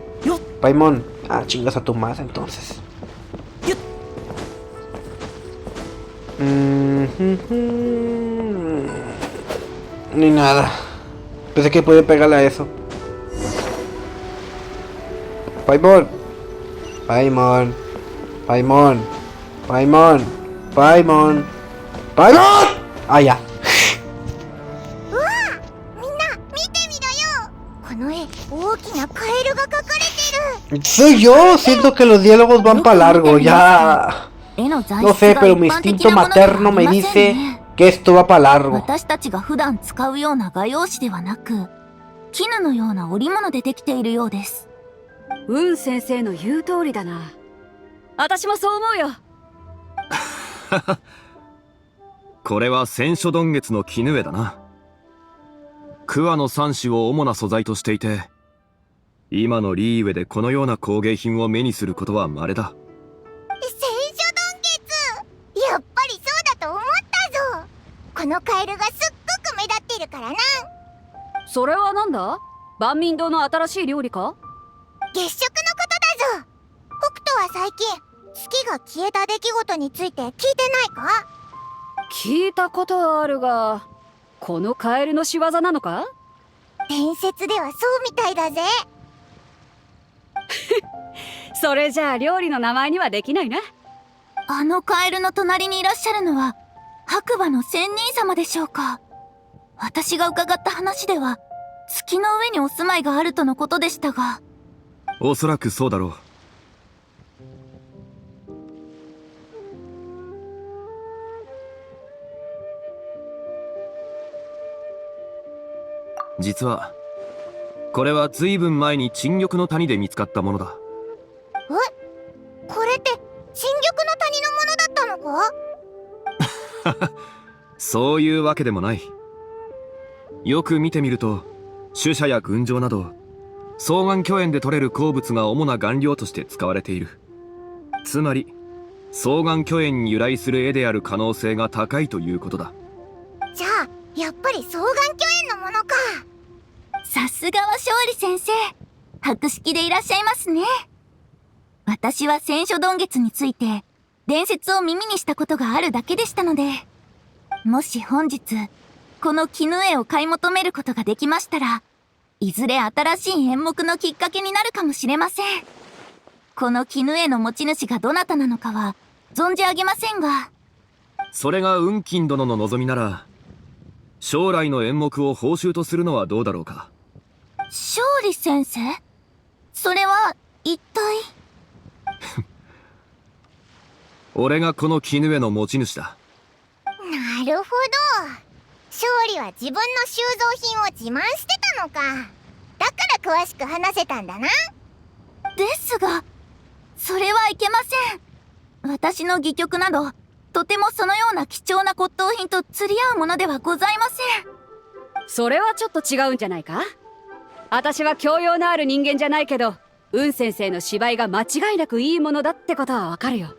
Speaker 3: Paimon. Ah, chingas a tu madre entonces. Ni nada. Pensé que podía pegarle a eso. Paimon. Paimon. Paimon. Paimon. Paimon. Paimon. Ah, ya. Soy yo, siento que los diálogos van para largo, ya. No sé, pero mi instinto materno me dice que esto va para largo.
Speaker 5: 私たちが普段使うような画用紙ではなく、絹のような織物でできているようです。
Speaker 7: 雲先生の言う通りだな。私もそう思うよ。
Speaker 4: これは千書丼月の絹枝だな。桑の三種を主な素材としていて、今のリーウェでこのような工芸品を目にすることは稀だ。
Speaker 5: 千書丼月、やっぱりそうだと思ったぞ。このカエルがすっごく目立ってるからな。
Speaker 7: それはなんだ？万民堂の新しい料理か？
Speaker 5: 月食のことだぞ。北斗は最近月が消えた出来事について聞いてないか？
Speaker 7: 聞いたことはあるが、このカエルの仕業なのか？
Speaker 5: 伝説ではそうみたいだぜ。
Speaker 7: それじゃあ料理の名前にはできないな。
Speaker 5: あのカエルの隣にいらっしゃるのは白馬の仙人様でしょうか。私が伺った話では月の上にお住まいがあるとのことでしたが。
Speaker 4: おそらくそうだろう。実はこれは随分前に沈玉の谷で見つかったものだ。
Speaker 5: え？これって沈玉の谷のものだったのか？
Speaker 4: そういうわけでもない。よく見てみると種舎や群青など双眼巨岩で採れる鉱物が主な顔料として使われている。つまり双眼巨岩に由来する絵である可能性が高いということだ。
Speaker 5: じゃあやっぱり双眼巨岩のものか。さすがは勝利先生、博識でいらっしゃいますね。私は千書丼月について伝説を耳にしたことがあるだけでしたので、もし本日この絹絵を買い求めることができましたら、いずれ新しい演目のきっかけになるかもしれません。この絹絵の持ち主がどなたなのかは存じ上げませんが。
Speaker 4: それが雲金殿の望みなら、将来の演目を報酬とするのはどうだろうか。
Speaker 5: 勝利先生？それは一体？
Speaker 4: 俺がこの絹絵の持ち主だ。
Speaker 5: なるほど。勝利は自分の収蔵品を自慢してたのか。だから詳しく話せたんだな。ですが、それはいけません。私の戯曲などとてもそのような貴重な骨董品と釣り合うものではございません。
Speaker 7: それはちょっと違うんじゃないか？私は教養のある人間じゃないけど、雲先生の芝居が間違いなくいいものだってことはわかるよ。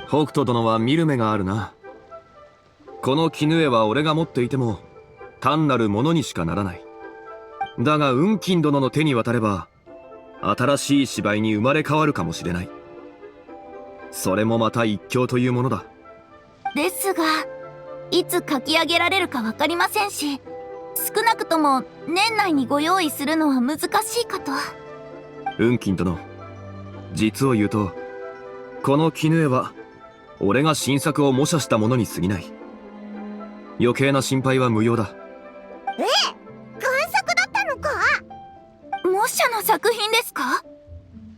Speaker 4: 北斗殿は見る目があるな。この絹絵は俺が持っていても単なるものにしかならない。だが雲金殿の手に渡れば新しい芝居に生まれ変わるかもしれない。それもまた一興というものだ。
Speaker 5: ですが、いつ書き上げられるかわかりませんし、少なくとも年内にご用意するのは難しいかと。
Speaker 4: 雲金殿、実を言うとこの絹絵は俺が新作を模写したものに過ぎない。余計な心配は無用だ。
Speaker 5: 贋作だったのか？模写の作品ですか？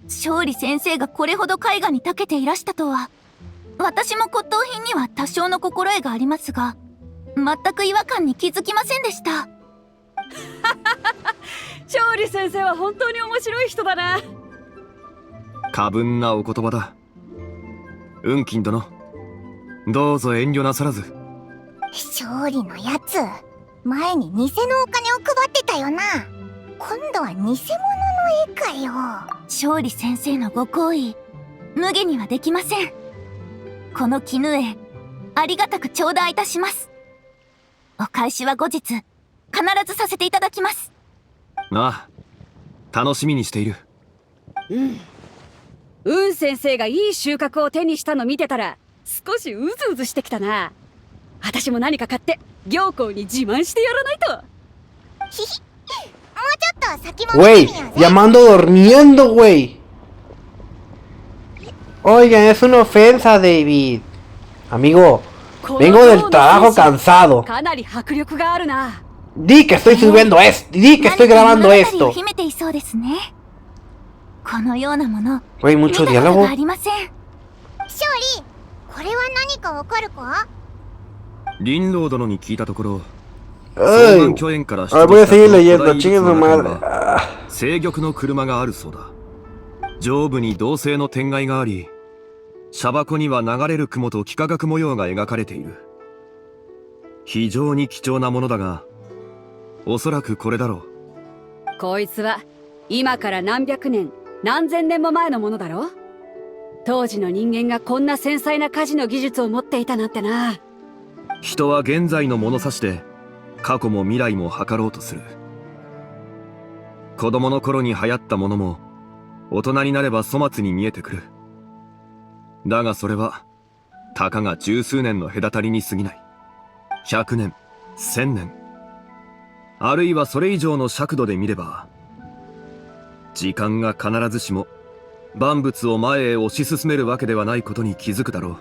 Speaker 5: 勝利先生がこれほど絵画に長けていらしたとは。私も骨董品には多少の心得がありますが、全く違和感に気づきませんでした。
Speaker 7: 勝利先生は本当に面白い人だな。
Speaker 4: 過分なお言葉だ。雲金殿、どうぞ遠慮なさらず。
Speaker 5: 勝利のやつ、前に偽のお金を配ってたよな。今度は偽物の絵かよ。勝利先生のご好意、無下にはできません。この絹絵、ありがたく頂戴いたします。お返しは後日、必ずさせていただきます。
Speaker 4: ああ、楽しみにしている。
Speaker 7: 雲先生がいい収穫を手にしたの見てたら少しうずうずしてきたな。私も何か買って行幸に自慢してやらないと。
Speaker 5: ひひ、もうちょっと先も見てみようぜ。
Speaker 3: Llamando durmiendo, güey. Oigan, es una ofensa, David. Amigo, vengo del trabajo cansado.
Speaker 7: かなり迫力があるな。
Speaker 3: Di que estoy subiendo esto. Di que estoy grabando esto.
Speaker 5: 秘めていそうですね。このようなもの、
Speaker 3: Güey, mucho
Speaker 5: 見たこと
Speaker 3: diálogo.
Speaker 5: がありません。勝利、れは何かわかるか？
Speaker 4: 林道殿に聞いたところ、
Speaker 3: Ay,
Speaker 4: 巨園から
Speaker 3: voy a seguir leyendo, chingue su madre.
Speaker 4: 青玉の車があるそうだ。上部に銅製の天蓋があり、車箱には流れる雲と幾何学模様が描かれている。非常に貴重なものだが、おそらくこれだろう。
Speaker 7: こいつは今から何百年何千年も前のものだろ。当時の人間がこんな繊細な家事の技術を持っていたなんてな。
Speaker 4: 人は現在の物差しで過去も未来も測ろうとする。子供の頃に流行ったものも大人になれば粗末に見えてくる。だがそれはたかが十数年の隔たりに過ぎない。100年、1000年、あるいはそれ以上の尺度で見れば、時間が必ずしも万物を前へ推し進めるわけではないことに気づくだろう。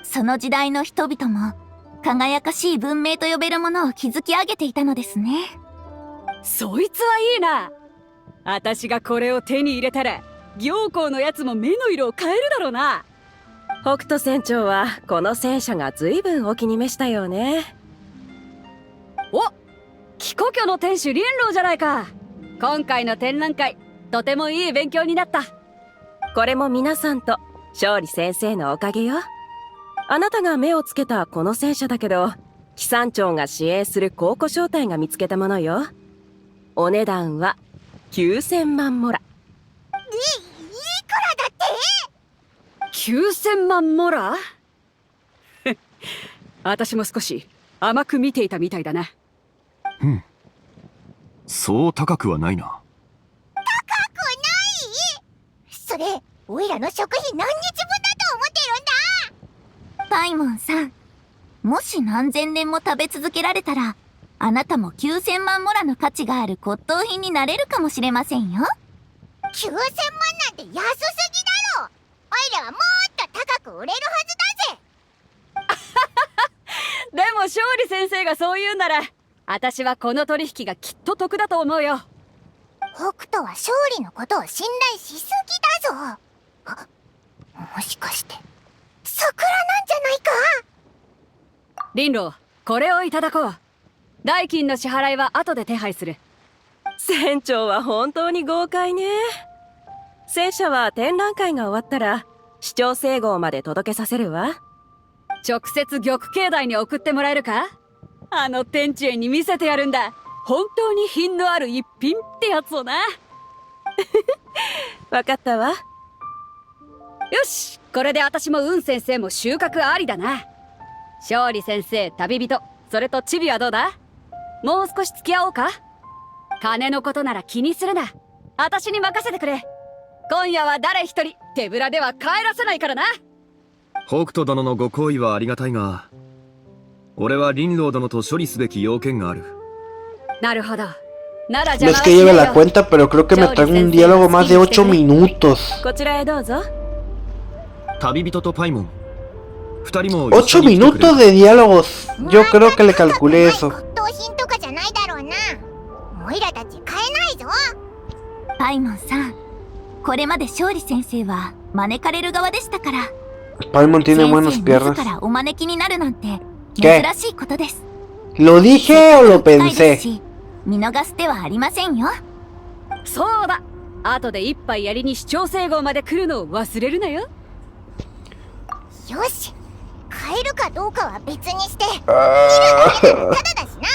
Speaker 10: その時代の人々も輝かしい文明と呼べるものを築き上げていたのですね。
Speaker 7: そいつはいいな。私がこれを手に入れたら行幸のやつも目の色を変えるだろうな。
Speaker 11: 北斗船長はこの戦車が随分お気に召したようね。
Speaker 7: お、貴古居の店主林郎じゃないか。今回の展覧会とてもいい勉強になった。
Speaker 11: これも皆さんと勝利先生のおかげよ。あなたが目をつけたこの戦車だけど、騎山長が支援する考古商隊が見つけたものよ。お値段は9000万モラ。
Speaker 5: いくらだって
Speaker 7: ？9000万モラ？私も少し甘く見ていたみたいだな。
Speaker 4: うん。そう高くはないな。
Speaker 5: 高くない？それ、おいらの食費何日分だと思ってるんだ！
Speaker 10: パイモンさん、もし何千年も食べ続けられたら、あなたも9000万モラの価値がある骨董品になれるかもしれませんよ。
Speaker 5: 9000万なんて安すぎだろ！おいらはもっと高く売れるはずだぜ！
Speaker 7: でも勝利先生がそう言うなら、私はこの取引がきっと得だと思うよ。
Speaker 5: 北斗は勝利のことを信頼しすぎだぞ。もしかして桜なんじゃないか？
Speaker 7: 林郎、これをいただこう。代金の支払いは後で手配する。
Speaker 11: 船長は本当に豪快ね。戦車は展覧会が終わったら市長整合まで届けさせるわ。
Speaker 7: 直接玉境内に送ってもらえるか？あの天地園に見せてやるんだ。本当に品のある一品ってやつをな。
Speaker 11: わかったわ。
Speaker 7: よし、これで私も雲先生も収穫ありだな。勝利先生、旅人、それとチビはどうだ？もう少し付き合おうか？金のことなら気にするな。私に任せてくれ。今夜は誰一人手ぶらでは帰らせないからな。
Speaker 4: 北斗殿のご好意はありがたいが、俺は林郎殿と処理すべき要件がある。
Speaker 7: なるほど。なら
Speaker 3: No es que lleve la cuenta, pero creo que me traen un diálogo más de 8 minutos.
Speaker 11: こちらへどうぞ。
Speaker 4: 旅人とパイモン、二人も
Speaker 3: 8 minutos de diálogos. Yo creo que le calculé eso.
Speaker 5: 骨董品とかじゃないだろうな。おいらたち買えないぞ。
Speaker 10: パイモンさん、これまで勝利先生は招かれる側でしたから。
Speaker 3: Paimon tiene buenas
Speaker 10: 先生
Speaker 3: piernas.
Speaker 10: 自らお招きになるなんて
Speaker 3: ¿Qué?
Speaker 10: 珍しいことです。
Speaker 3: ¿Lo dije o lo
Speaker 10: 深いです
Speaker 3: pensé?
Speaker 10: し、見逃す手はありませんよ。
Speaker 7: そうだ。後で一杯やりに市長整合まで来るのを忘れるなよ。
Speaker 5: よし、買えるかどうかは別にして、見るだけならただだしな。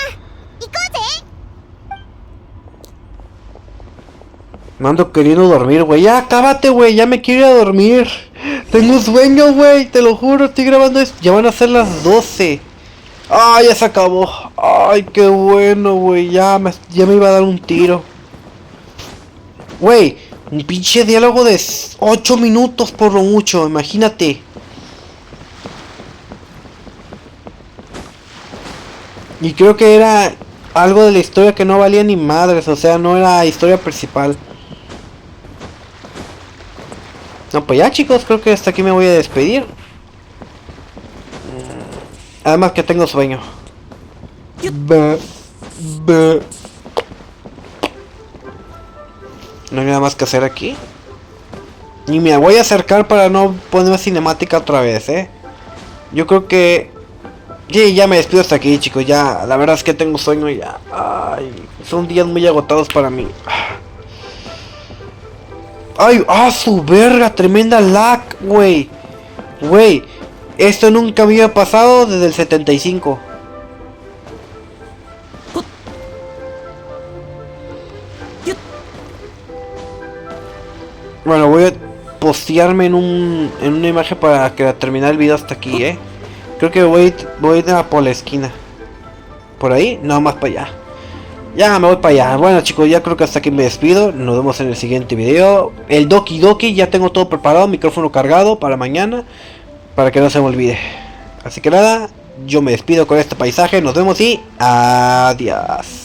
Speaker 5: 行こうぜ。
Speaker 3: Me ando queriendo dormir, güey. Ya, cábate, güey. Ya me quiero ir a dormir. Tengo sueño, güey. Te lo juro, estoy grabando esto. Ya van a ser las 12. Ah, ya se acabó. Ay, qué bueno, güey. Ya me iba a dar un tiro. Güey, un pinche diálogo de 8 minutos por lo mucho. Imagínate. Y creo que era algo de la historia que no valía ni madres. O sea, no era historia principal. No, pues ya, chicos, creo que hasta aquí me voy a despedir. Además que tengo sueño. No hay nada más que hacer aquí. Ni me voy a acercar para no poner cinemática otra vez, yo creo que... Sí, ya me despido hasta aquí, chicos. Ya, la verdad es que tengo sueño ya. Ay, son días muy agotados para mí. Ay, su verga, tremenda lag, güey. Güey, esto nunca había pasado desde el 75. Bueno, voy a postearme en una imagen para que terminar el video hasta aquí, Creo que voy a ir por la esquina. ¿Por ahí? No, más para allá. Ya me voy para allá. Bueno, chicos, ya creo que hasta aquí me despido. Nos vemos en el siguiente video. El Doki Doki, ya tengo todo preparado. Micrófono cargado para mañana. Para que no se me olvide. Así que nada, yo me despido con este paisaje. Nos vemos y adiós.